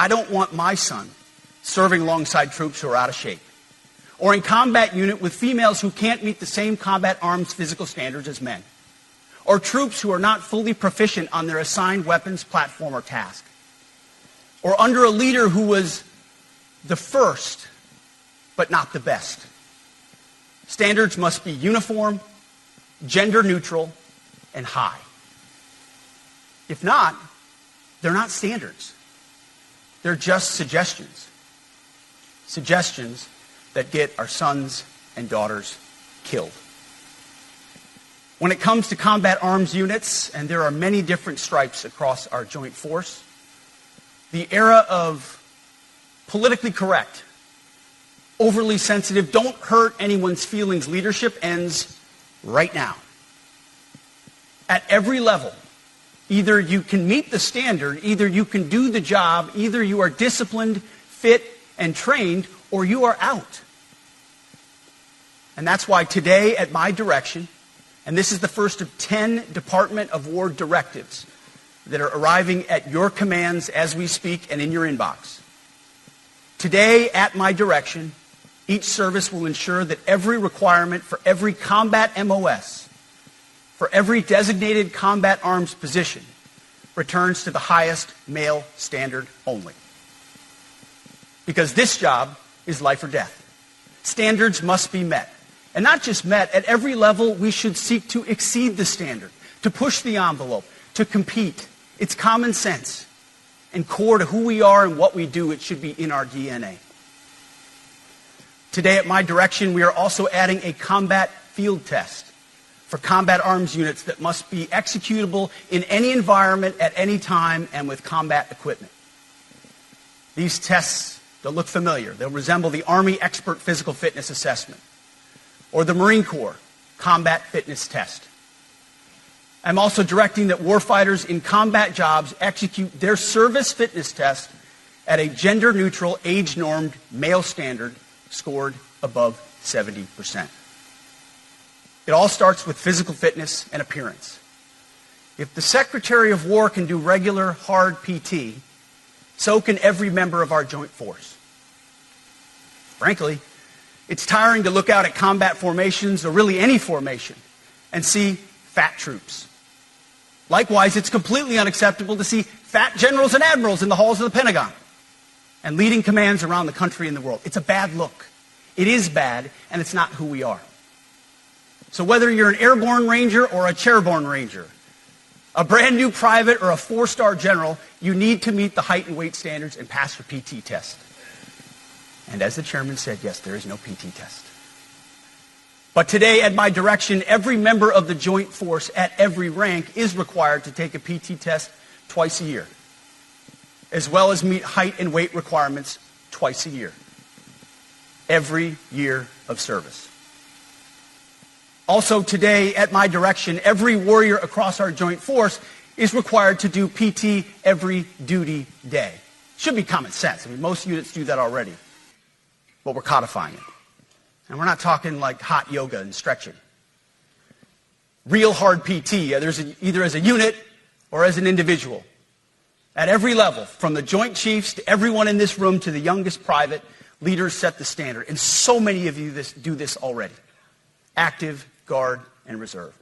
I don't want my son serving alongside troops who are out of shape, or in combat unit with females who can't meet the same combat arms physical standards as men, or troops who are not fully proficient on their assigned weapons, platform, or task, or under a leader who was the first but not the best. Standards must be uniform, gender neutral, and high. If not, they're not standards. They're just suggestions. Suggestions that get our sons and daughters killed. When it comes to combat arms units, and there are many different stripes across our joint force, the era of politically correct, overly sensitive, don't hurt anyone's feelings leadership ends right now. At every level, either you can meet the standard, either you can do the job, either you are disciplined, fit, and trained, or you are out. And that's why today, at my direction, and this is the first of 10 Department of War directives that are arriving at your commands as we speak and in your inbox. Today, at my direction, each service will ensure that every requirement for every combat MOS, for every designated combat arms position, returns to the highest male standard only. Because this job is life or death. Standards must be met. And not just met, at every level we should seek to exceed the standard, to push the envelope, to compete. It's common sense. And core to who we are and what we do, it should be in our DNA. Today at my direction, we are also adding a combat field test for combat arms units that must be executable in any environment at any time and with combat equipment. These tests, they'll look familiar. They'll resemble the Army Expert Physical Fitness Assessment or the Marine Corps Combat Fitness Test. I'm also directing that warfighters in combat jobs execute their service fitness test at a gender-neutral, age-normed male standard scored above 70%. It all starts with physical fitness and appearance. If the Secretary of War can do regular, hard PT, so can every member of our joint force. Frankly, it's tiring to look out at combat formations, or really any formation, and see fat troops. Likewise, it's completely unacceptable to see fat generals and admirals in the halls of the Pentagon and leading commands around the country and the world. It's a bad look. It is bad, and it's not who we are. So whether you're an airborne ranger or a chairborne ranger, a brand new private or a 4-star general, you need to meet the height and weight standards and pass your PT test. And as the chairman said, yes, there is no PT test. But today, at my direction, every member of the joint force at every rank is required to take a PT test twice a year, as well as meet height and weight requirements twice a year, every year of service. Also today, at my direction, every warrior across our joint force is required to do PT every duty day. Should be common sense. I mean, most units do that already. But we're codifying it. And we're not talking like hot yoga and stretching. Real hard PT, either as a unit or as an individual. At every level, from the Joint Chiefs to everyone in this room to the youngest private, leaders set the standard. And so many of you do this already. Active, Guard, and Reserve.